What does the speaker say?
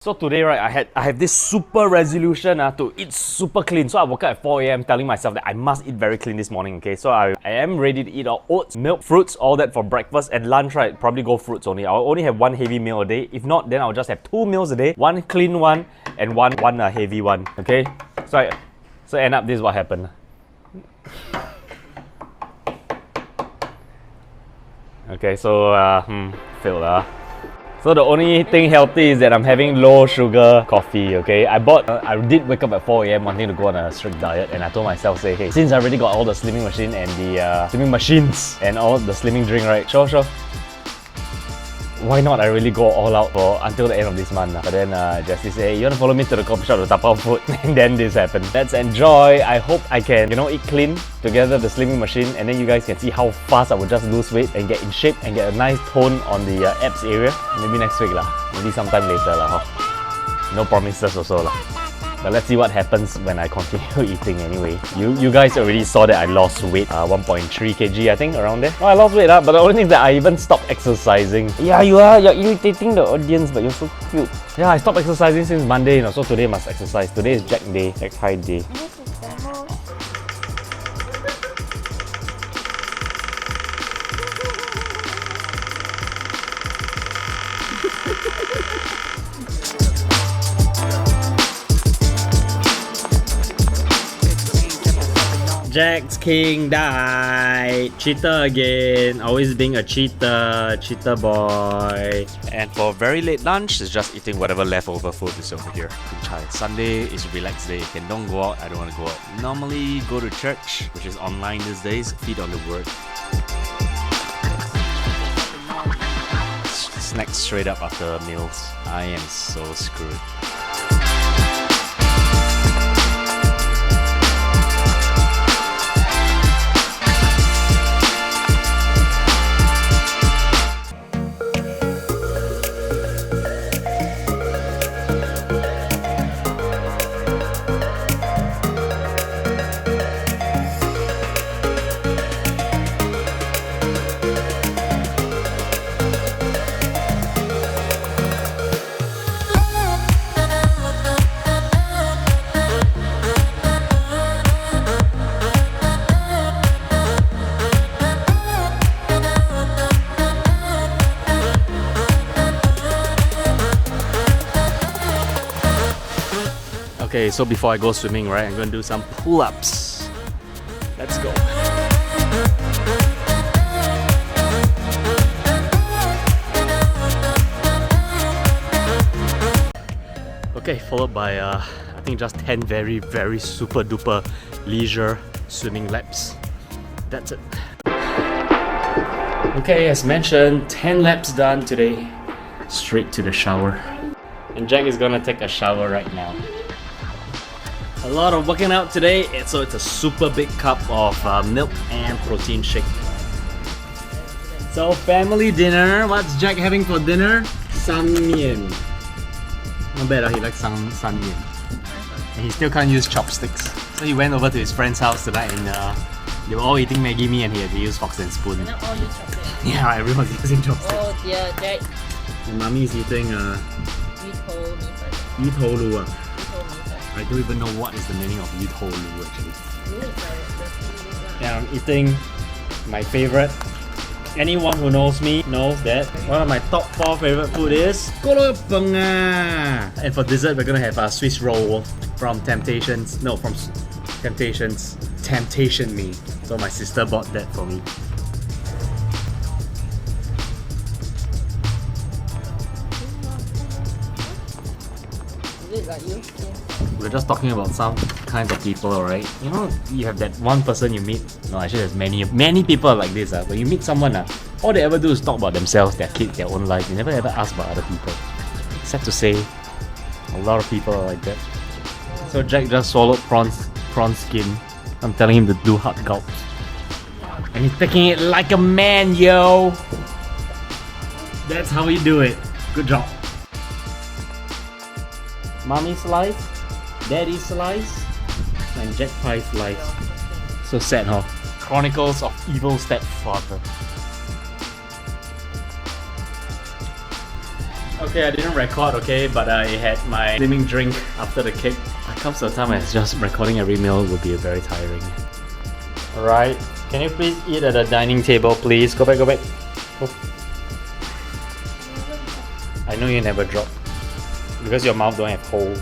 So today, right, I have this super resolution to eat super clean. So I woke up at 4 a.m. telling myself that I must eat very clean this morning, okay? So I am ready to eat all oats, milk, fruits, all that for breakfast. And lunch, right, probably go fruits only. I'll only have one heavy meal a day. If not, then I'll just have 2 meals a day. One clean one and one heavy one, okay? So end up, this is what happened. Okay, so, failed. So the only thing healthy is that I'm having low sugar coffee, okay? I did wake up at 4 a.m. wanting to go on a strict diet, and I told myself, say, hey, since I already got all the slimming machine and the slimming machines and all the slimming drink, right? Sure. Why not I really go all out for until the end of this month? But then Jessie said, hey, you want to follow me to the coffee shop to tap out food? And then this happened. Let's enjoy. I hope I can, eat clean together the slimming machine, and then you guys can see how fast I will just lose weight and get in shape and get a nice tone on the abs area. Maybe next week lah. Maybe sometime later lah. No promises also lah. But let's see what happens when I continue eating anyway. You guys already saw that I lost weight, 1.3 kg I think, around there. Oh, I lost weight, but the only thing is that I even stopped exercising. Yeah, you are. You're irritating the audience, but you're so cute. Yeah, I stopped exercising since Monday, so today must exercise. Today is Jack Day, Jack High Day. Jack's King died. Cheater again. Always being a cheater boy. And for very late lunch, it's just eating whatever leftover food is over here. Sunday is a relaxed day. Can don't go out. I don't want to go out. Normally go to church, which is online these days. Feed on the word. Snack straight up after meals. I am so screwed. Okay, so before I go swimming, right, I'm going to do some pull-ups. Let's go. Okay, followed by I think just 10 very, very super duper leisure swimming laps. That's it. Okay, as mentioned, 10 laps done today. Straight to the shower. And Jack is gonna take a shower right now. A lot of working out today, so it's a super big cup of milk and protein shake. So family dinner, what's Jack having for dinner? San mian. Not bad, he likes san mian. And he still can't use chopsticks. So he went over to his friend's house tonight and they were all eating Maggi mee and he had to use forks and spoon. Not all use chopsticks. Yeah, everyone's using chopsticks. Oh dear, Jack. And mommy's eating You told me first. I don't even know what is the meaning of Yutolu actually. Lu is like the seaweed. Yeah, I'm eating my favorite. Anyone who knows me knows that one of my top 4 favorite food is Kolopanga. And for dessert, we're gonna have a Swiss roll from Temptation Me. So my sister bought that for me. Is it like you? We're just talking about some kinds of people, right? You have that one person you meet. No, actually there's many people like this. When you meet someone, all they ever do is talk about themselves, their kids, their own life. They never ever ask about other people. Sad to say, a lot of people are like that. So Jack just swallowed prawn skin. I'm telling him to do hard gulps. And he's taking it like a man, yo! That's how you do it. Good job. Mommy slice, Daddy slice, and Jack Pie slice. So sad, huh? Chronicles of Evil Stepfather. Okay, I didn't record, okay, but I had my slimming drink after the cake. It comes to a time as just recording every meal would be very tiring. Alright, can you please eat at the dining table, please? Go back, go back. Oh. I know you never drop because your mouth don't have hole.